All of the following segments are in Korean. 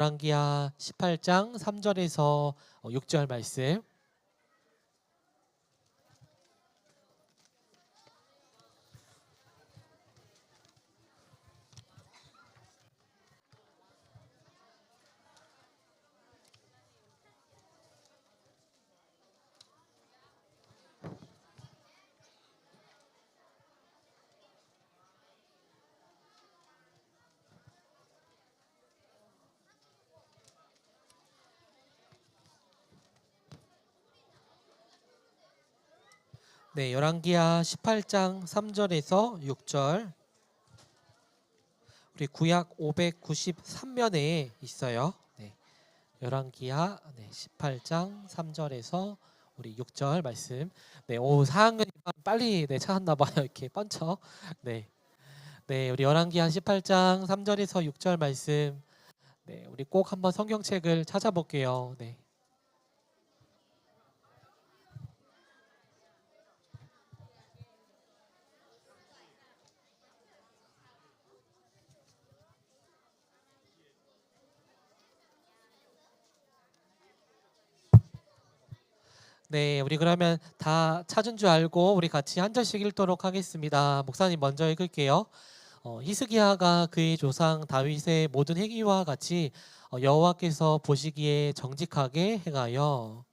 열왕기하 18장 3절에서 6절 말씀. 네, 열왕기하 18장 3절에서 6절. 우리 구약 593면에 있어요. 네, 열왕기하 18장 3절에서 우리 6절 말씀. 네, 오 4학년이 빨리 찾았나 봐요. 이렇게 뻔쳐. 네. 네, 우리 열왕기하 18장 3절에서 6절 말씀. 네, 우리 꼭 한번 성경책을 찾아볼게요. 네. 네, 우리 그러면 다 찾은 줄 알고 우리 같이 한 절씩 읽도록 하겠습니다. 목사님 먼저 읽을게요. 히스기야가 그의 조상 다윗의 모든 행위와 같이 여호와께서 보시기에 정직하게 행하여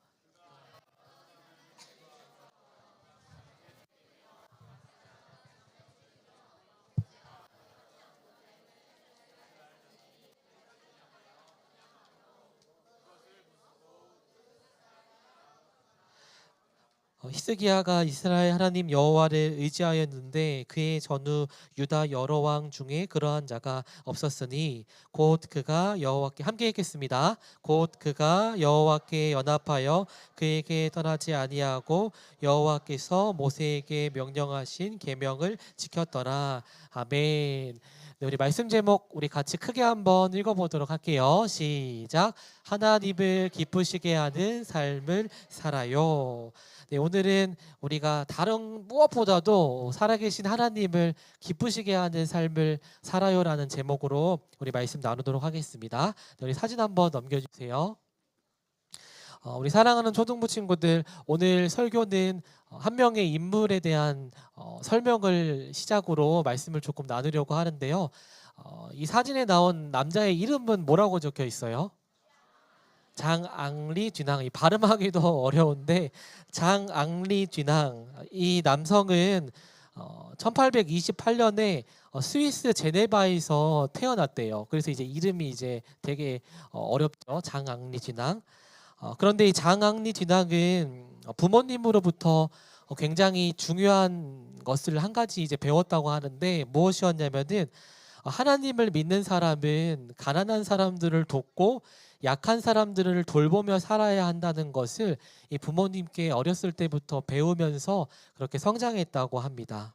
히스기야가 이스라엘 하나님 여호와를 의지하였는데 그의 전후 유다 여러 왕 중에 그러한 자가 없었으니 곧 그가 여호와께 함께 읽겠습니다. 곧 그가 여호와께 연합하여 그에게 떠나지 아니하고 여호와께서 모세에게 명령하신 계명을 지켰더라. 아멘. 네, 우리 말씀 제목 우리 같이 크게 한번 읽어보도록 할게요. 시작. 하나님을 기쁘시게 하는 삶을 살아요. 네, 오늘은 우리가 다른 무엇보다도 살아계신 하나님을 기쁘시게 하는 삶을 살아요라는 제목으로 우리 말씀 나누도록 하겠습니다. 네, 우리 사진 한번 넘겨주세요. 우리 사랑하는 초등부 친구들, 오늘 설교는 한 명의 인물에 대한 설명을 시작으로 말씀을 조금 나누려고 하는데요. 이 사진에 나온 남자의 이름은 뭐라고 적혀 있어요? 장앙리 쥐낭. 이 발음하기도 어려운데 장앙리 쥐낭. 이 남성은 1828년에 스위스 제네바에서 태어났대요. 그래서 이제 이름이 이제 되게 어렵죠. 장앙리 쥐낭. 그런데 이 장앙리 쥐낭은 부모님으로부터 굉장히 중요한 것을 한 가지 이제 배웠다고 하는데 무엇이었냐면은 하나님을 믿는 사람은 가난한 사람들을 돕고 약한 사람들을 돌보며 살아야 한다는 것을 이 부모님께 어렸을 때부터 배우면서 그렇게 성장했다고 합니다.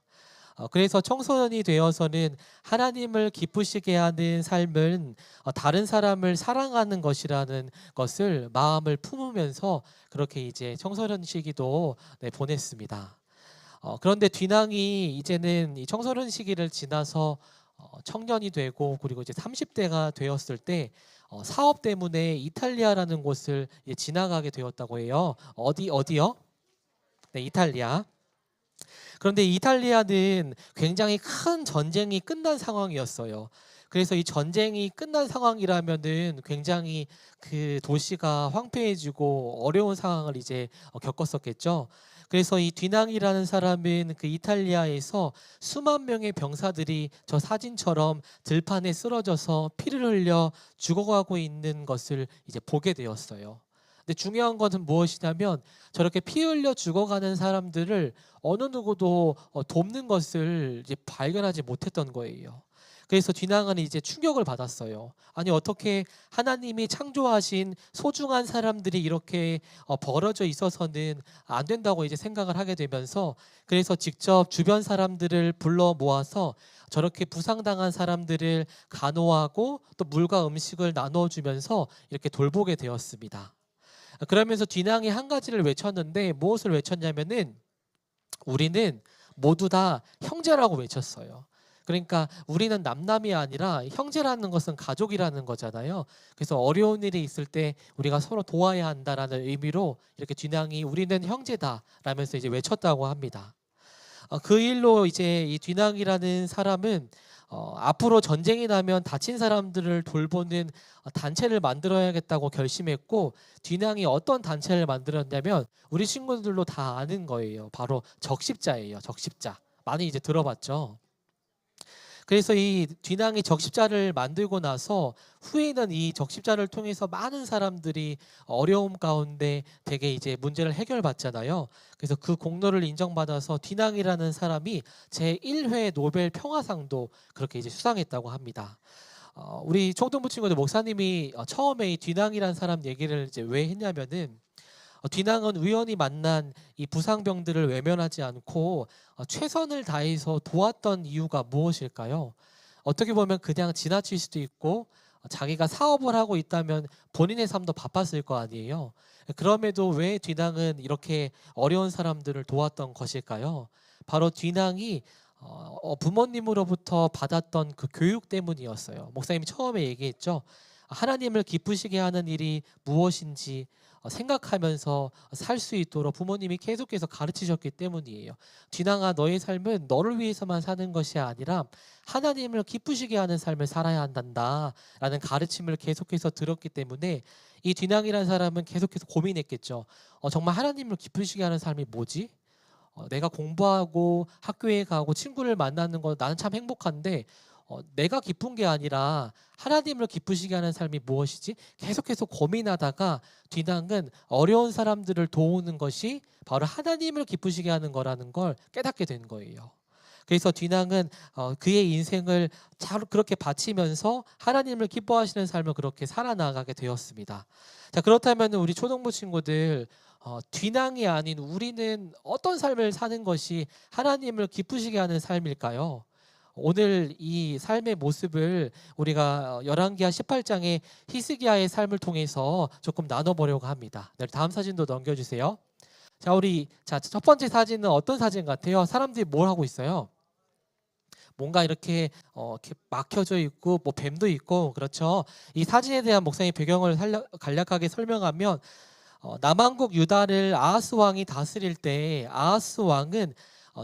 그래서 청소년이 되어서는 하나님을 기쁘시게 하는 삶은 다른 사람을 사랑하는 것이라는 것을 마음을 품으면서 그렇게 이제 청소년 시기도 보냈습니다. 그런데 뒤낭이 이제는 이 청소년 시기를 지나서 청년이 되고 그리고 이제 30대가 되었을 때 사업 때문에 이탈리아라는 곳을 지나가게 되었다고 해요. 어디요? 네, 이탈리아. 그런데 이탈리아는 굉장히 큰 전쟁이 끝난 상황이었어요. 그래서 이 전쟁이 끝난 상황이라면은 굉장히 그 도시가 황폐해지고 어려운 상황을 이제 겪었었겠죠. 그래서 이 뒤낭이라는 사람은 그 이탈리아에서 수만 명의 병사들이 저 사진처럼 들판에 쓰러져서 피를 흘려 죽어가고 있는 것을 이제 보게 되었어요. 근데 중요한 것은 무엇이냐면 저렇게 피 흘려 죽어가는 사람들을 어느 누구도 돕는 것을 이제 발견하지 못했던 거예요. 그래서 뒤낭은 이제 충격을 받았어요. 아니 어떻게 하나님이 창조하신 소중한 사람들이 이렇게 벌어져 있어서는 안 된다고 이제 생각을 하게 되면서 그래서 직접 주변 사람들을 불러 모아서 저렇게 부상당한 사람들을 간호하고 또 물과 음식을 나눠주면서 이렇게 돌보게 되었습니다. 그러면서 뒤낭이 한 가지를 외쳤는데 무엇을 외쳤냐면은 우리는 모두 다 형제라고 외쳤어요. 그러니까 우리는 남남이 아니라 형제라는 것은 가족이라는 거잖아요. 그래서 어려운 일이 있을 때 우리가 서로 도와야 한다라는 의미로 이렇게 뒤낭이 우리는 형제다라면서 이제 외쳤다고 합니다. 그 일로 이제 이 뒤낭이라는 사람은 앞으로 전쟁이 나면 다친 사람들을 돌보는 단체를 만들어야겠다고 결심했고, 뒤낭이 어떤 단체를 만들었냐면 우리 친구들도 다 아는 거예요. 바로 적십자예요. 적십자. 많이 이제 들어봤죠. 그래서 이 뒤낭이 적십자를 만들고 나서 후에는 이 적십자를 통해서 많은 사람들이 어려움 가운데 되게 이제 문제를 해결받잖아요. 그래서 그 공로를 인정받아서 뒤낭이라는 사람이 제1회 노벨 평화상도 그렇게 이제 수상했다고 합니다. 우리 초등부 친구들 목사님이 처음에 이 뒤낭이라는 사람 얘기를 이제 왜 했냐면은, 뒤낭은 우연히 만난 이 부상병들을 외면하지 않고 최선을 다해서 도왔던 이유가 무엇일까요? 어떻게 보면 그냥 지나칠 수도 있고, 자기가 사업을 하고 있다면 본인의 삶도 바빴을 거 아니에요. 그럼에도 왜 뒤낭은 이렇게 어려운 사람들을 도왔던 것일까요? 바로 뒤낭이 부모님으로부터 받았던 그 교육 때문이었어요. 목사님이 처음에 얘기했죠. 하나님을 기쁘시게 하는 일이 무엇인지 생각하면서 살 수 있도록 부모님이 계속해서 가르치셨기 때문이에요. 뒤낭아, 너의 삶은 너를 위해서만 사는 것이 아니라 하나님을 기쁘시게 하는 삶을 살아야 한단다 라는 가르침을 계속해서 들었기 때문에 이 뒤낭이라는 사람은 계속해서 고민했겠죠. 정말 하나님을 기쁘시게 하는 삶이 뭐지? 내가 공부하고 학교에 가고 친구를 만나는 거 나는 참 행복한데, 내가 기쁜 게 아니라 하나님을 기쁘시게 하는 삶이 무엇이지? 계속해서 고민하다가 뒤낭은 어려운 사람들을 도우는 것이 바로 하나님을 기쁘시게 하는 거라는 걸 깨닫게 된 거예요. 그래서 뒤낭은 그의 인생을 잘 그렇게 바치면서 하나님을 기뻐하시는 삶을 그렇게 살아나가게 되었습니다. 자, 그렇다면 우리 초등부 친구들, 뒤낭이 아닌 우리는 어떤 삶을 사는 것이 하나님을 기쁘시게 하는 삶일까요? 오늘 이 삶의 모습을 우리가 열왕기하 18장의 히스기야의 삶을 통해서 조금 나눠보려고 합니다. 네, 다음 사진도 넘겨주세요. 첫 번째 사진은 어떤 사진 같아요? 사람들이 뭘 하고 있어요? 뭔가 이렇게 막혀져 있고 뭐 뱀도 있고, 그렇죠. 이 사진에 대한 목사님 배경을 간략하게 설명하면, 남왕국 유다를 아하스 왕이 다스릴 때 아하스 왕은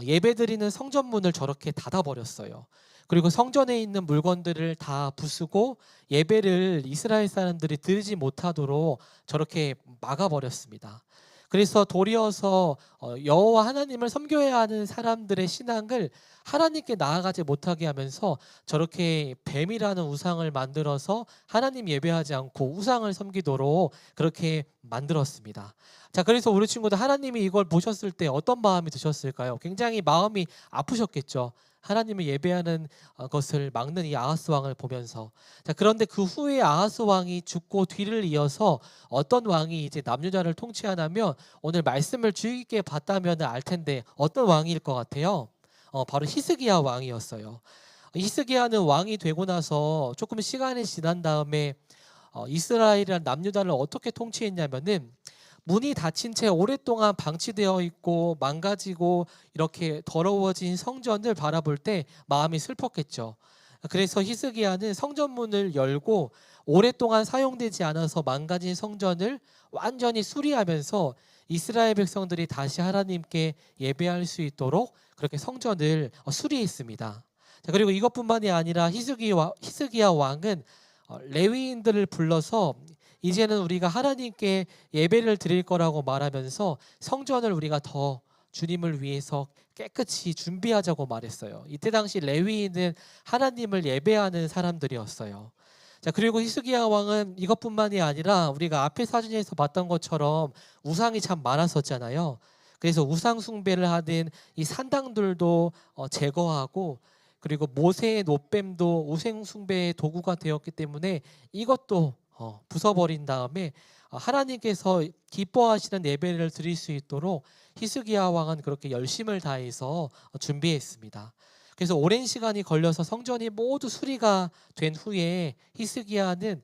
예배드리는 성전문을 저렇게 닫아버렸어요. 그리고 성전에 있는 물건들을 다 부수고 예배를 이스라엘 사람들이 드리지 못하도록 저렇게 막아버렸습니다. 그래서 도리어서 여호와 하나님을 섬겨야 하는 사람들의 신앙을 하나님께 나아가지 못하게 하면서 저렇게 뱀이라는 우상을 만들어서 하나님 예배하지 않고 우상을 섬기도록 그렇게 만들었습니다. 자, 그래서 우리 친구들 하나님이 이걸 보셨을 때 어떤 마음이 드셨을까요? 굉장히 마음이 아프셨겠죠. 하나님을 예배하는 것을 막는 이 아하스 왕을 보면서. 자, 그런데 그 후에 아하스 왕이 죽고 뒤를 이어서 어떤 왕이 이제 남유다를 통치하냐면, 오늘 말씀을 주의 깊게 봤다면 알 텐데 어떤 왕일 것 같아요? 바로 히스기야 왕이었어요. 히스기야는 왕이 되고 나서 조금 시간이 지난 다음에 이스라엘이란 남유다를 어떻게 통치했냐면은, 문이 닫힌 채 오랫동안 방치되어 있고 망가지고 이렇게 더러워진 성전을 바라볼 때 마음이 슬펐겠죠. 그래서 히스기야는 성전문을 열고 오랫동안 사용되지 않아서 망가진 성전을 완전히 수리하면서 이스라엘 백성들이 다시 하나님께 예배할 수 있도록 그렇게 성전을 수리했습니다. 자, 그리고 이것뿐만이 아니라 히스기야 왕은 레위인들을 불러서 이제는 우리가 하나님께 예배를 드릴 거라고 말하면서 성전을 우리가 더 주님을 위해서 깨끗이 준비하자고 말했어요. 이때 당시 레위인은 하나님을 예배하는 사람들이었어요. 자, 그리고 히스기야 왕은 이것뿐만이 아니라 우리가 앞에 사진에서 봤던 것처럼 우상이 참 많았었잖아요. 그래서 우상 숭배를 하는 이 산당들도 제거하고, 그리고 모세의 노뱀도 우상 숭배의 도구가 되었기 때문에 이것도 부숴버린 다음에 하나님께서 기뻐하시는 예배를 드릴 수 있도록 히스기야 왕은 그렇게 열심을 다해서 준비했습니다. 그래서 오랜 시간이 걸려서 성전이 모두 수리가 된 후에 히스기야는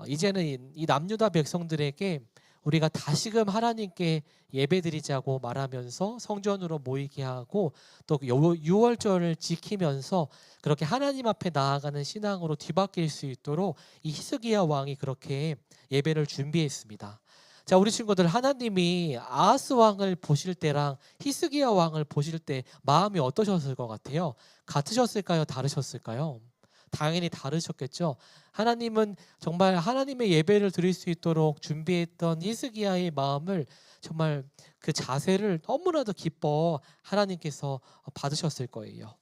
이제는 이 남유다 백성들에게 우리가 다시금 하나님께 예배드리자고 말하면서 성전으로 모이게 하고 또 유월절을 지키면서 그렇게 하나님 앞에 나아가는 신앙으로 뒤바뀔 수 있도록 이 히스기야 왕이 그렇게 예배를 준비했습니다. 자, 우리 친구들, 하나님이 아하스 왕을 보실 때랑 히스기야 왕을 보실 때 마음이 어떠셨을 것 같아요? 같으셨을까요? 다르셨을까요? 당연히 다르셨겠죠. 하나님은 정말 하나님의 예배를 드릴 수 있도록 준비했던 히스기야의 마음을, 정말 그 자세를 너무나도 기뻐 하나님께서 받으셨을 거예요.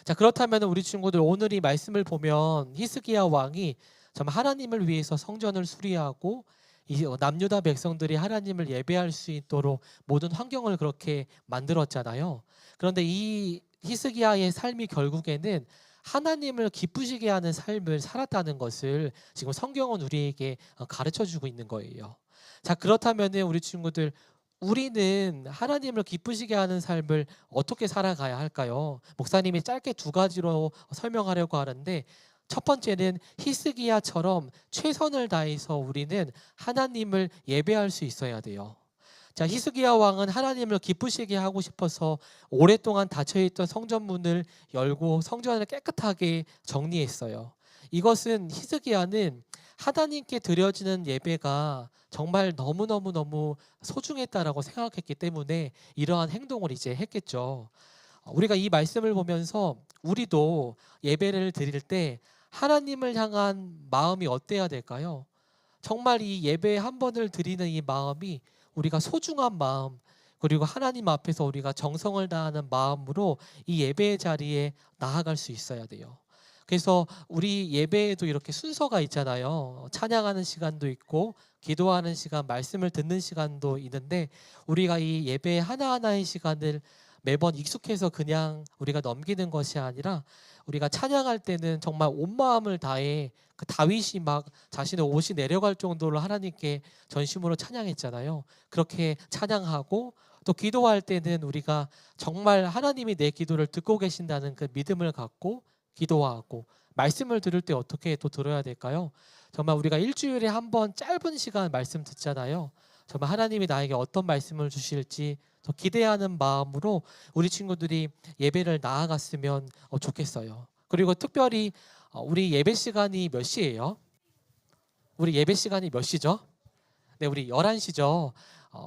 자, 그렇다면 우리 친구들, 오늘 이 말씀을 보면 히스기야 왕이 정말 하나님을 위해서 성전을 수리하고 이 남유다 백성들이 하나님을 예배할 수 있도록 모든 환경을 그렇게 만들었잖아요. 그런데 이 히스기야의 삶이 결국에는 하나님을 기쁘시게 하는 삶을 살았다는 것을 지금 성경은 우리에게 가르쳐주고 있는 거예요. 자, 그렇다면 우리 친구들, 우리는 하나님을 기쁘시게 하는 삶을 어떻게 살아가야 할까요? 목사님이 짧게 두 가지로 설명하려고 하는데, 첫 번째는 히스기야처럼 최선을 다해서 우리는 하나님을 예배할 수 있어야 돼요. 자, 히스기야 왕은 하나님을 기쁘시게 하고 싶어서 오랫동안 닫혀있던 성전문을 열고 성전을 깨끗하게 정리했어요. 이것은, 히스기야는 하나님께 드려지는 예배가 정말 너무너무 소중했다라고 생각했기 때문에 이러한 행동을 이제 했겠죠. 우리가 이 말씀을 보면서 우리도 예배를 드릴 때 하나님을 향한 마음이 어때야 될까요? 정말 이 예배 한 번을 드리는 이 마음이 우리가 소중한 마음, 그리고 하나님 앞에서 우리가 정성을 다하는 마음으로 이 예배의 자리에 나아갈 수 있어야 돼요. 그래서 우리 예배에도 이렇게 순서가 있잖아요. 찬양하는 시간도 있고 기도하는 시간, 말씀을 듣는 시간도 있는데, 우리가 이 예배 하나하나의 시간을 매번 익숙해서 그냥 우리가 넘기는 것이 아니라, 우리가 찬양할 때는 정말 온 마음을 다해, 그 다윗이 막 자신의 옷이 내려갈 정도로 하나님께 전심으로 찬양했잖아요. 그렇게 찬양하고, 또 기도할 때는 우리가 정말 하나님이 내 기도를 듣고 계신다는 그 믿음을 갖고 기도하고, 말씀을 들을 때 어떻게 또 들어야 될까요? 정말 우리가 일주일에 한 번 짧은 시간 말씀 듣잖아요. 정말 하나님이 나에게 어떤 말씀을 주실지 더 기대하는 마음으로 우리 친구들이 예배를 나아갔으면 좋겠어요. 그리고 특별히 우리 예배 시간이 몇 시예요? 우리 예배 시간이 몇 시죠? 네, 우리 11시죠.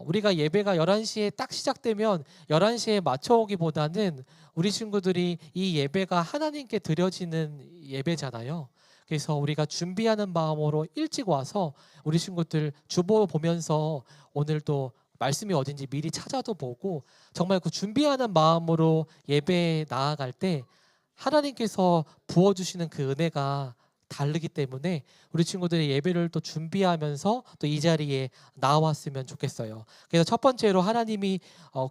우리가 예배가 11시에 딱 시작되면 11시에 맞춰오기보다는 우리 친구들이 이 예배가 하나님께 드려지는 예배잖아요. 그래서 우리가 준비하는 마음으로 일찍 와서 우리 친구들 주보 보면서 오늘도 말씀이 어딘지 미리 찾아도 보고, 정말 그 준비하는 마음으로 예배에 나아갈 때 하나님께서 부어주시는 그 은혜가 다르기 때문에 우리 친구들의 예배를 또 준비하면서 또 이 자리에 나왔으면 좋겠어요. 그래서 첫 번째로 하나님이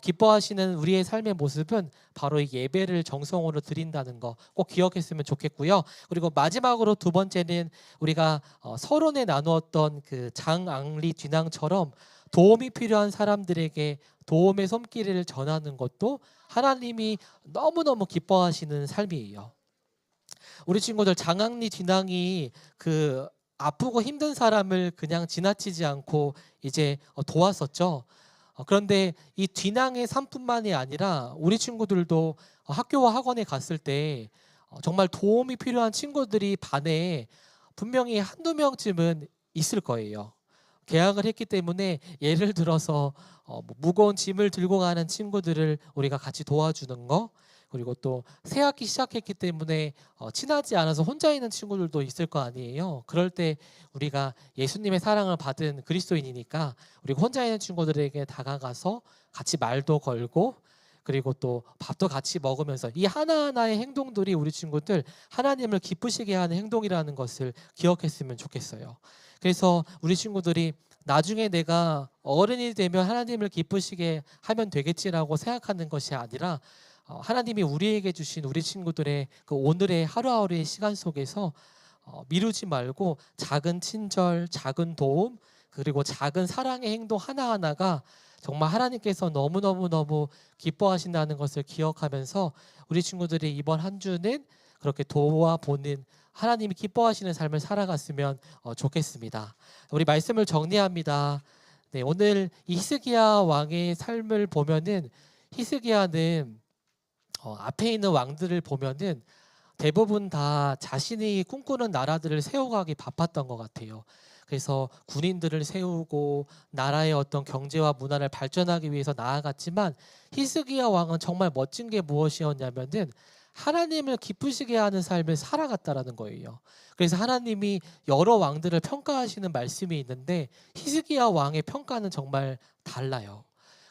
기뻐하시는 우리의 삶의 모습은 바로 이 예배를 정성으로 드린다는 거 꼭 기억했으면 좋겠고요. 그리고 마지막으로 두 번째는 우리가 서론에 나누었던 그 장앙리 뒤낭처럼 도움이 필요한 사람들에게 도움의 손길을 전하는 것도 하나님이 너무너무 기뻐하시는 삶이에요. 우리 친구들, 장앙리 뒤낭이 그 아프고 힘든 사람을 그냥 지나치지 않고 이제 도왔었죠. 그런데 이 뒤낭의 삶뿐만이 아니라 우리 친구들도 학교와 학원에 갔을 때 정말 도움이 필요한 친구들이 반에 분명히 한두 명쯤은 있을 거예요. 계약을 했기 때문에, 예를 들어서 무거운 짐을 들고 가는 친구들을 우리가 같이 도와주는 거, 그리고 또 새 학기 시작했기 때문에 친하지 않아서 혼자 있는 친구들도 있을 거 아니에요. 그럴 때 우리가 예수님의 사랑을 받은 그리스도인이니까 우리가 혼자 있는 친구들에게 다가가서 같이 말도 걸고, 그리고 또 밥도 같이 먹으면서, 이 하나하나의 행동들이 우리 친구들 하나님을 기쁘시게 하는 행동이라는 것을 기억했으면 좋겠어요. 그래서 우리 친구들이 나중에 내가 어른이 되면 하나님을 기쁘시게 하면 되겠지라고 생각하는 것이 아니라, 하나님이 우리에게 주신 우리 친구들의 그 오늘의 하루하루의 시간 속에서 미루지 말고 작은 친절, 작은 도움, 그리고 작은 사랑의 행동 하나하나가 정말 하나님께서 너무너무 기뻐하신다는 것을 기억하면서 우리 친구들이 이번 한 주는 그렇게 도와보는, 하나님이 기뻐하시는 삶을 살아갔으면 좋겠습니다. 우리 말씀을 정리합니다. 네, 오늘 이 히스기야 왕의 삶을 보면은 히스기야는 앞에 있는 왕들을 보면은 대부분 다 자신이 꿈꾸는 나라들을 세워가기 바빴던 것 같아요. 그래서 군인들을 세우고 나라의 어떤 경제와 문화를 발전하기 위해서 나아갔지만 히스기야 왕은 정말 멋진 게 무엇이었냐면은 하나님을 기쁘시게 하는 삶을 살아갔다라는 거예요. 그래서 하나님이 여러 왕들을 평가하시는 말씀이 있는데 히스기야 왕의 평가는 정말 달라요.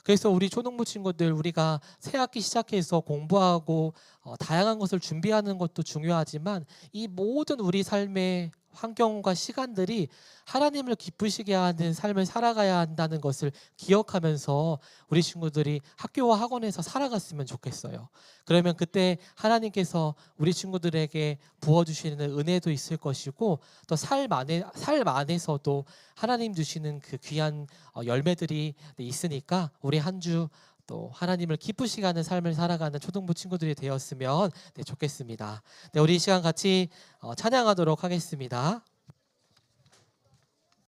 그래서 우리 초등부 친구들 우리가 새 학기 시작해서 공부하고 다양한 것을 준비하는 것도 중요하지만 이 모든 우리 삶의 환경과 시간들이 하나님을 기쁘시게 하는 삶을 살아가야 한다는 것을 기억하면서 우리 친구들이 학교와 학원에서 살아갔으면 좋겠어요. 그러면 그때 하나님께서 우리 친구들에게 부어주시는 은혜도 있을 것이고 또 삶 안에서도 하나님 주시는 그 귀한 열매들이 있으니까 우리 한 주 또 하나님을 기쁘시게 하는 삶을 살아가는 초등부 친구들이 되었으면 좋겠습니다. 네, 우리 이 시간 같이 찬양하도록 하겠습니다.